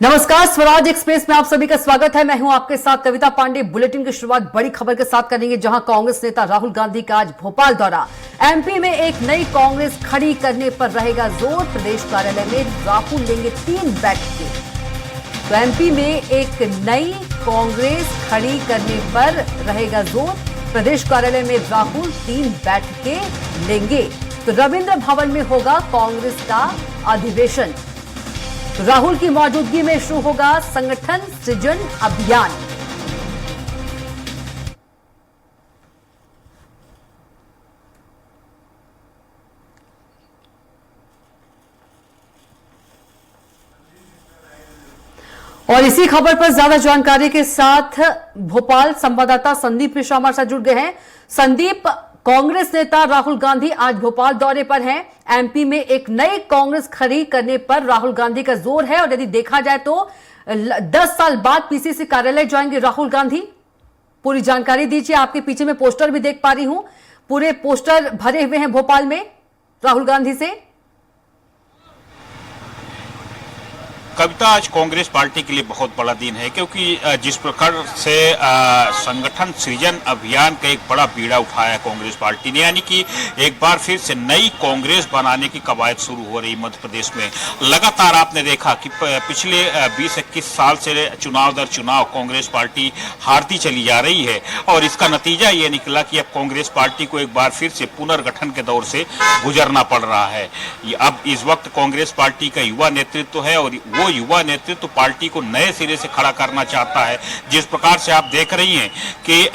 नमस्कार, स्वराज एक्सप्रेस में आप सभी का स्वागत है। मैं हूं आपके साथ कविता पांडे। बुलेटिन की शुरुआत बड़ी खबर के साथ करेंगे, जहां कांग्रेस नेता राहुल गांधी का आज भोपाल दौरा। एमपी में एक नई कांग्रेस खड़ी करने पर रहेगा जोर। प्रदेश कार्यालय में राहुल लेंगे 3 बैठकें। तो एमपी में एक नई कांग्रेस खड़ी करने पर रहेगा जोर। प्रदेश कार्यालय में राहुल 3 बैठकें लेंगे। तो रविंद्र भवन में होगा कांग्रेस का अधिवेशन। राहुल की मौजूदगी में शुरू होगा संगठन सृजन अभियान। और इसी खबर पर ज्यादा जानकारी के साथ भोपाल संवाददाता संदीप मिश्रा हमारे साथ जुड़ गए हैं। संदीप, कांग्रेस नेता राहुल गांधी आज भोपाल दौरे पर हैं। एमपी में एक नई कांग्रेस खड़ी करने पर राहुल गांधी का जोर है, और यदि देखा जाए तो 10 साल बाद पीसीसी कार्यालय जाएंगे राहुल गांधी। पूरी जानकारी दीजिए। आपके पीछे मैं पोस्टर भी देख पा रही हूं, पूरे पोस्टर भरे हुए हैं भोपाल में राहुल गांधी से। कविता, आज कांग्रेस पार्टी के लिए बहुत बड़ा दिन है, क्योंकि जिस प्रकार से संगठन सृजन अभियान का एक बड़ा बीड़ा उठाया कांग्रेस पार्टी ने, यानी कि एक बार फिर से नई कांग्रेस बनाने की कवायद शुरू हो रही मध्य प्रदेश में। लगातार आपने देखा कि पिछले 20-21 साल से चुनाव दर चुनाव कांग्रेस पार्टी हारती चली जा रही है, और इसका नतीजा ये निकला कि अब कांग्रेस पार्टी को एक बार फिर से पुनर्गठन के दौर से गुजरना पड़ रहा है। अब इस वक्त कांग्रेस पार्टी का युवा नेतृत्व है, और वो युवा नेतृत्व पार्टी को नए सिरे से खड़ा करना चाहता है। जिस प्रकार से आप देख रही हैं कि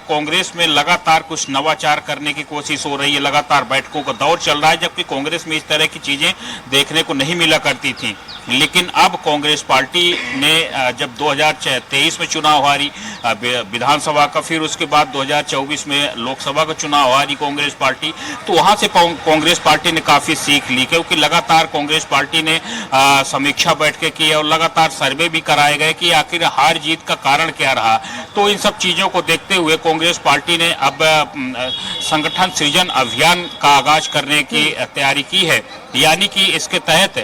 कांग्रेस में लगातार कुछ नवाचार करने की कोशिश हो रही है, लगातार बैठकों का दौर चल रहा है, जबकि कांग्रेस में इस तरह की चीजें देखने को नहीं मिला करती थी। लेकिन अब कांग्रेस पार्टी ने जब 2023 में चुनाव हारी विधानसभा का, फिर उसके बाद 2024 में लोकसभा का चुनाव हारी कांग्रेस पार्टी, तो वहां से कांग्रेस पार्टी ने काफी सीख ली, क्योंकि लगातार कांग्रेस पार्टी ने समीक्षा बैठकें की और लगातार सर्वे भी कराए गए कि आखिर हार जीत का कारण क्या रहा। तो इन सब चीजों को देखते हुए कांग्रेस पार्टी ने अब संगठन सृजन अभियान का आगाज करने की तैयारी की है। यानी कि इसके तहत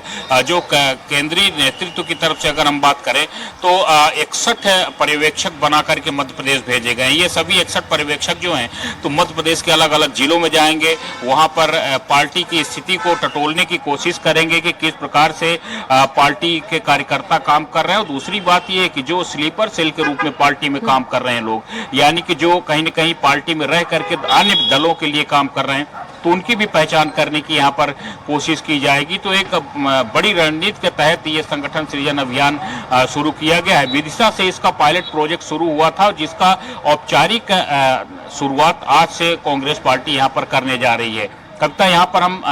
जो केंद्रीय नेतृत्व की तरफ से अगर हम बात करें तो 61 पर्यवेक्षक बना करके मध्य प्रदेश भेजे गए हैं। ये सभी 61 पर्यवेक्षक जो हैं तो मध्य प्रदेश के अलग अलग जिलों में जाएंगे, वहां पर पार्टी की स्थिति को टटोलने की कोशिश करेंगे कि किस प्रकार से पार्टी के कार्यकर्ता काम कर रहे हैं। और दूसरी बात यह है कि जो स्लीपर सेल के रूप में पार्टी में काम कर रहे हैं लोग, यानी कि जो कहीं न कहीं पार्टी में रह करके अन्य दलों के लिए काम कर रहे हैं, तो उनकी भी पहचान करने की यहाँ पर कोशिश की जाएगी। तो एक बड़ी रणनीति के तहत ये संगठन सृजन अभियान शुरू किया गया है। विदिशा से इसका पायलट प्रोजेक्ट शुरू हुआ था, जिसका औपचारिक शुरुआत आज से कांग्रेस पार्टी यहाँ पर करने जा रही है। कविता, यहाँ पर हम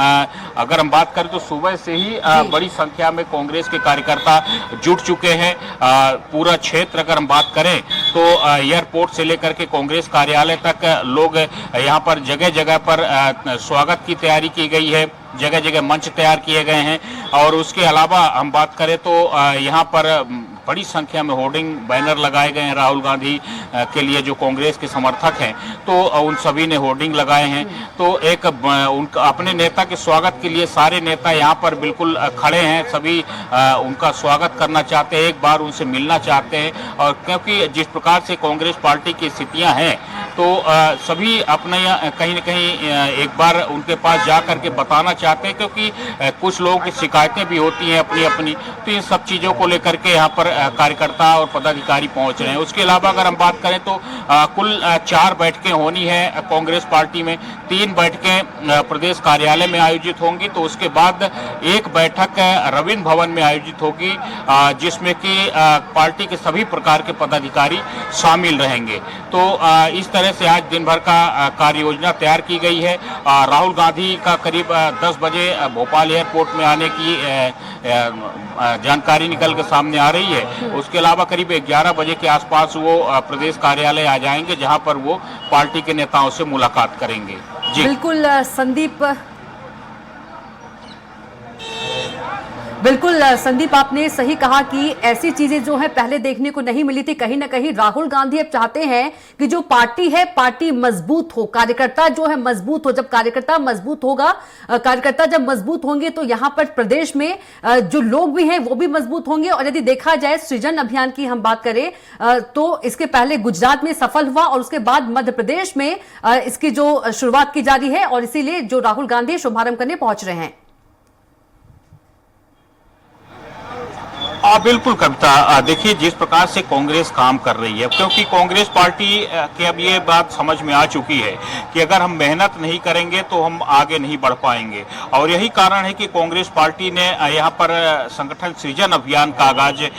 अगर हम बात करें तो सुबह से ही बड़ी संख्या में कांग्रेस के कार्यकर्ता जुट चुके हैं। पूरा क्षेत्र अगर हम बात करें तो एयरपोर्ट से लेकर के कांग्रेस कार्यालय तक लोग यहाँ पर जगह जगह पर स्वागत की तैयारी की गई है, जगह जगह मंच तैयार किए गए हैं। और उसके अलावा हम बात करें तो यहाँ पर बड़ी संख्या में होर्डिंग बैनर लगाए गए हैं राहुल गांधी के लिए, जो कांग्रेस के समर्थक हैं तो उन सभी ने होर्डिंग लगाए हैं। तो एक उनका अपने नेता के स्वागत के लिए सारे नेता यहाँ पर बिल्कुल खड़े हैं, सभी उनका स्वागत करना चाहते हैं, एक बार उनसे मिलना चाहते हैं। और क्योंकि जिस प्रकार से कांग्रेस पार्टी की स्थितियाँ हैं तो सभी अपने कहीं न कहीं एक बार उनके पास जा करके बताना चाहते हैं, क्योंकि कुछ लोगों की शिकायतें भी होती हैं अपनी अपनी। तो इन सब चीज़ों को लेकर के यहाँ पर कार्यकर्ता और पदाधिकारी पहुंच रहे हैं। उसके अलावा अगर हम बात करें तो कुल 4 बैठकें होनी है कांग्रेस पार्टी में। 3 बैठकें प्रदेश कार्यालय में आयोजित होंगी, तो उसके बाद एक बैठक रविंद्र भवन में आयोजित होगी, जिसमें कि पार्टी के सभी प्रकार के पदाधिकारी शामिल रहेंगे। तो इस तरह से आज दिन भर का कार्य योजना तैयार की गई है। राहुल गांधी का करीब 10 बजे भोपाल एयरपोर्ट में आने की जानकारी निकल के सामने आ रही है। उसके अलावा करीब 11 बजे के आसपास वो प्रदेश कार्यालय आ जाएंगे, जहां पर वो पार्टी के नेताओं से मुलाकात करेंगे। जी बिल्कुल संदीप, बिल्कुल संदीप, आपने सही कहा कि ऐसी चीजें जो है पहले देखने को नहीं मिली थी। कहीं ना कहीं राहुल गांधी अब चाहते हैं कि जो पार्टी है, पार्टी मजबूत हो, कार्यकर्ता जो है मजबूत हो। जब कार्यकर्ता मजबूत होगा, कार्यकर्ता जब मजबूत होंगे तो यहां पर प्रदेश में जो लोग भी हैं वो भी मजबूत होंगे। और यदि देखा जाए सृजन अभियान की हम बात करें तो इसके पहले गुजरात में सफल हुआ और उसके बाद मध्य प्रदेश में इसकी जो शुरुआत की जा रही है और इसीलिए जो राहुल गांधी शुभारंभ करने पहुंच रहे हैं। बिल्कुल कविता, देखिए जिस प्रकार से कांग्रेस काम कर रही है, क्योंकि कांग्रेस पार्टी के अब ये बात समझ में आ चुकी है कि अगर हम मेहनत नहीं करेंगे तो हम आगे नहीं बढ़ पाएंगे। और यही कारण है कि कांग्रेस पार्टी ने यहाँ पर संगठन सृजन अभियान का आगाज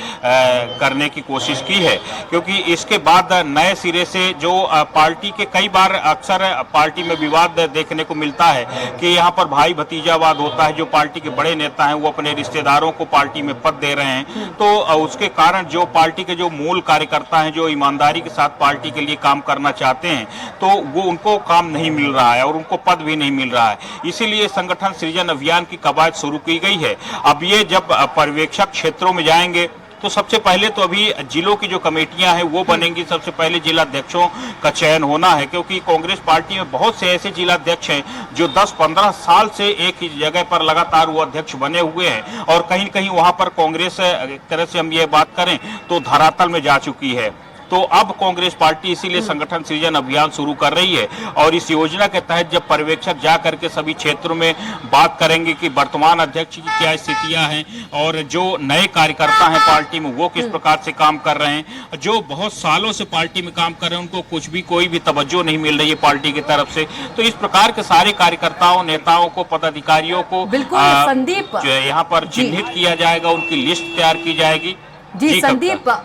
करने की कोशिश की है, क्योंकि इसके बाद नए सिरे से जो पार्टी के कई बार अक्सर पार्टी में विवाद देखने को मिलता है कि यहाँ पर भाई भतीजावाद होता है। जो पार्टी के बड़े नेता हैं वो अपने रिश्तेदारों को पार्टी में पद दे रहे हैं, तो उसके कारण जो पार्टी के जो मूल कार्यकर्ता हैं, जो ईमानदारी के साथ पार्टी के लिए काम करना चाहते हैं, तो वो उनको काम नहीं मिल रहा है और उनको पद भी नहीं मिल रहा है। इसीलिए संगठन सृजन अभियान की कवायद शुरू की गई है। अब ये जब पर्यवेक्षक क्षेत्रों में जाएंगे तो सबसे पहले तो अभी जिलों की जो कमेटियां हैं वो बनेंगी। सबसे पहले जिलाध्यक्षों का चयन होना है, क्योंकि कांग्रेस पार्टी में बहुत से ऐसे जिलाध्यक्ष हैं जो 10-15 साल से एक ही जगह पर लगातार वो अध्यक्ष बने हुए हैं और कहीं कहीं वहां पर कांग्रेस एक तरह से हम ये बात करें तो धरातल में जा चुकी है। तो अब कांग्रेस पार्टी इसीलिए संगठन सृजन अभियान शुरू कर रही है और इस योजना के तहत जब पर्यवेक्षक जा करके सभी क्षेत्रों में बात करेंगे कि वर्तमान अध्यक्ष की क्या स्थितियां हैं और जो नए कार्यकर्ता हैं पार्टी में वो किस प्रकार से काम कर रहे हैं, जो बहुत सालों से पार्टी में काम कर रहे हैं उनको कुछ भी कोई भी तवज्जो नहीं मिल रही है पार्टी की तरफ से, तो इस प्रकार के सारे कार्यकर्ताओं, नेताओं को, पदाधिकारियों को संदीप यहाँ पर चिन्हित किया जाएगा, उनकी लिस्ट तैयार की जाएगी। जी संदीप,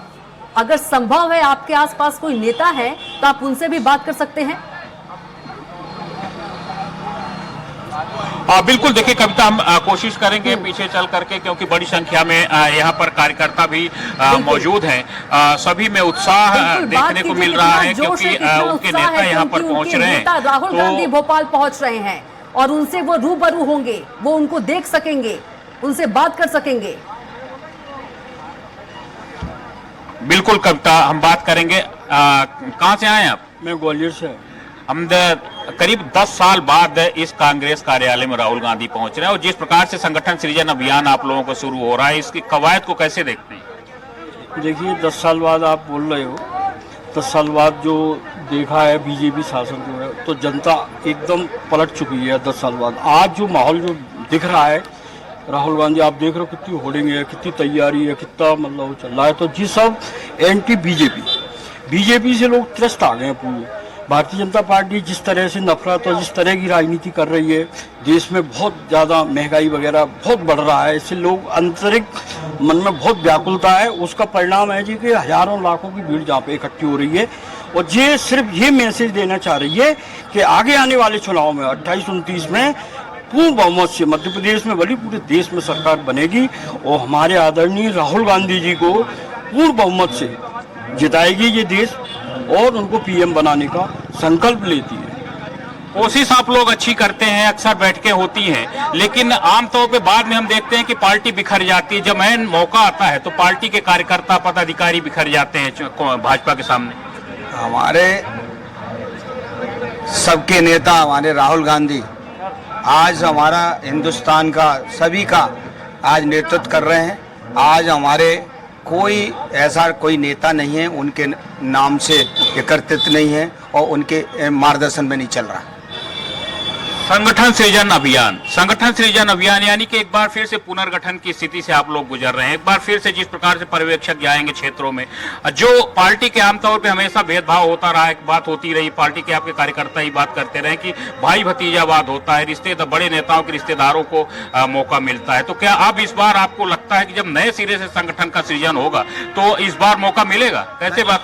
अगर संभव है आपके आसपास कोई नेता है तो आप उनसे भी बात कर सकते हैं। बिल्कुल, देखिए कविता, हम कोशिश करेंगे पीछे चल करके, क्योंकि बड़ी संख्या में यहाँ पर कार्यकर्ता भी मौजूद हैं। सभी में उत्साह देखने को मिल रहा है, क्योंकि उनके नेता यहाँ पर पहुंच रहे हैं। राहुल गांधी भोपाल पहुंच रहे हैं और उनसे वो रूबरू होंगे, वो उनको देख सकेंगे, उनसे बात कर सकेंगे। बिल्कुल कविता, हम बात करेंगे। कहाँ से आए आप? मैं ग्वालियर से। हम करीब 10 साल बाद इस कांग्रेस कार्यालय में राहुल गांधी पहुंच रहे हैं और जिस प्रकार से संगठन सृजन अभियान आप लोगों को शुरू हो रहा है, इसकी कवायद को कैसे देखते हैं? देखिए, 10 साल बाद आप बोल रहे हो, 10 साल बाद जो देखा है बीजेपी शासन जो है, तो जनता एकदम पलट चुकी है 10 साल बाद। आज जो माहौल जो दिख रहा है, राहुल गांधी आप देख रहे हो कितनी होर्डिंग है, कितनी तैयारी है, कितना मतलब वो चल रहा है, तो जी सब एंटी बीजेपी से लोग त्रस्त आ गए हैं पूरे। भारतीय जनता पार्टी जिस तरह से नफरत और जिस तरह की राजनीति कर रही है, देश में बहुत ज़्यादा महंगाई वगैरह बहुत बढ़ रहा है, इससे लोग आंतरिक मन में बहुत व्याकुलता है। उसका परिणाम है जी कि हजारों लाखों की भीड़ जहाँ पे इकट्ठी हो रही है और ये सिर्फ ये मैसेज देना चाह रही है कि आगे आने वाले चुनाव में 28-29 में पूर्ण बहुमत से मध्य प्रदेश में बल्कि पूरे देश में सरकार बनेगी और हमारे आदरणीय राहुल गांधी जी को पूर्ण बहुमत से जिताएगी ये देश और उनको पीएम बनाने का संकल्प लेती है। कोशिश आप लोग अच्छी करते हैं, अक्सर बैठकें होती हैं, लेकिन आमतौर पे बाद में हम देखते हैं कि पार्टी बिखर जाती है। जब ऐन मौका आता है तो पार्टी के कार्यकर्ता, पदाधिकारी बिखर जाते हैं भाजपा के सामने। हमारे सबके नेता हमारे राहुल गांधी आज हमारा हिंदुस्तान का सभी का आज नेतृत्व कर रहे हैं। आज हमारे कोई नेता नहीं है उनके नाम से एकत्रित नहीं है और उनके मार्गदर्शन में नहीं चल रहा। संगठन सृजन अभियान यानी कि एक बार फिर से पुनर्गठन की स्थिति से आप लोग गुजर रहे हैं। एक बार फिर से जिस प्रकार से पर्यवेक्षक जाएंगे क्षेत्रों में, जो पार्टी के आमतौर पे हमेशा भेदभाव होता रहा, एक बात होती रही, पार्टी के आपके कार्यकर्ता ही बात करते रहे कि भाई भतीजावाद होता है, रिश्तेदार, बड़े नेताओं के रिश्तेदारों को मौका मिलता है। तो क्या अब इस बार आपको लगता है कि जब नए सिरे से संगठन का सृजन होगा तो इस बार मौका मिलेगा? कैसे बात?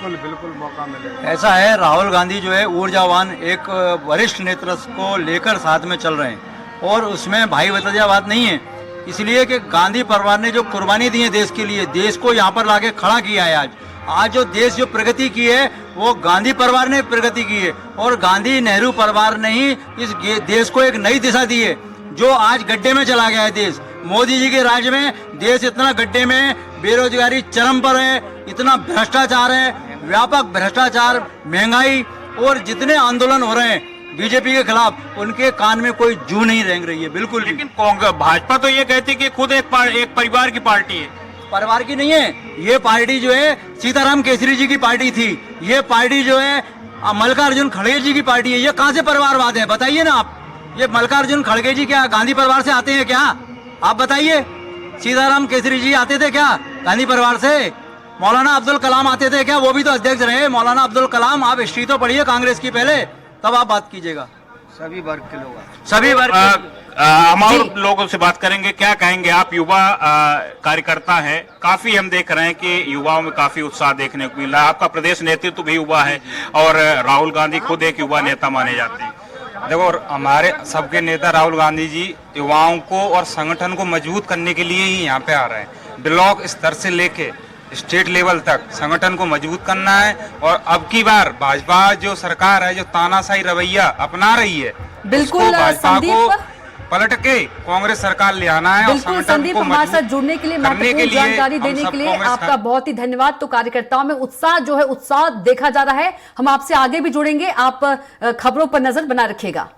बिल्कुल मौका मिलेगा। ऐसा है, राहुल गांधी जो है ऊर्जावान एक वरिष्ठ नेतृत्व को लेकर साथ में चल रहे हैं और उसमें भाई भतीजावाद नहीं है, इसलिए कि गांधी परिवार ने जो कुर्बानी दी है देश के लिए, देश को यहाँ पर लाके खड़ा किया है। आज जो देश जो प्रगति की है वो गांधी परिवार ने प्रगति की है और गांधी नेहरू परिवार ने ही इस देश को एक नई दिशा दी है। जो आज गड्ढे में चला गया है देश, मोदी जी के राज्य में देश इतना गड्ढे में, बेरोजगारी चरम पर है, इतना भ्रष्टाचार है, व्यापक भ्रष्टाचार, महंगाई, और जितने आंदोलन हो रहे हैं बीजेपी के खिलाफ, उनके कान में कोई जू नहीं रेंग रही है बिल्कुल भी। लेकिन कांग्रेस भाजपा तो ये कहती है कि खुद एक परिवार की पार्टी है। परिवार की नहीं है ये पार्टी, जो है सीताराम केसरी जी की पार्टी थी। ये पार्टी जो है मल्लिकार्जुन खड़गे जी की पार्टी है। ये कहाँ से परिवारवाद है बताइए ना आप। ये मल्लिकार्जुन खड़गे जी क्या गांधी परिवार से आते हैं क्या? आप बताइए। सीताराम केसरी जी आते थे क्या गांधी परिवार से? मौलाना अब्दुल कलाम आते थे क्या? वो भी तो अध्यक्ष रहे मौलाना अब्दुल कलाम। आप हिस्ट्री तो पढ़िए कांग्रेस की पहले, तब आप बात कीजिएगा। सभी वर्ग के लोग, सभी वर्ग हम और लोगों से बात करेंगे। क्या कहेंगे आप? युवा कार्यकर्ता हैं, काफी हम देख रहे हैं कि युवाओं में काफी उत्साह देखने को मिला। आपका प्रदेश नेतृत्व भी युवा है और राहुल गांधी खुद एक युवा नेता माने जाते हैं। देखो, हमारे सबके नेता राहुल गांधी जी युवाओं को और संगठन को मजबूत करने के लिए ही यहाँ पे आ रहे हैं। ब्लॉक स्तर से लेके स्टेट लेवल तक संगठन को मजबूत करना है। और अब की बार भाजपा जो सरकार है, जो तानाशाही रवैया अपना रही है, बिल्कुल उसको भाजपा को संदीप, पलट के कांग्रेस सरकार ले आना है। और बिल्कुल संगठन संदीप, को हमारे साथ मजबूत जुड़ने के लिए, करने महत्वपूर्ण जानकारी देने के लिए आपका बहुत ही धन्यवाद। तो कार्यकर्ताओं में उत्साह जो है, उत्साह देखा जा रहा है। हम आपसे आगे भी जुड़ेंगे, आप खबरों पर नजर बना रखिएगा।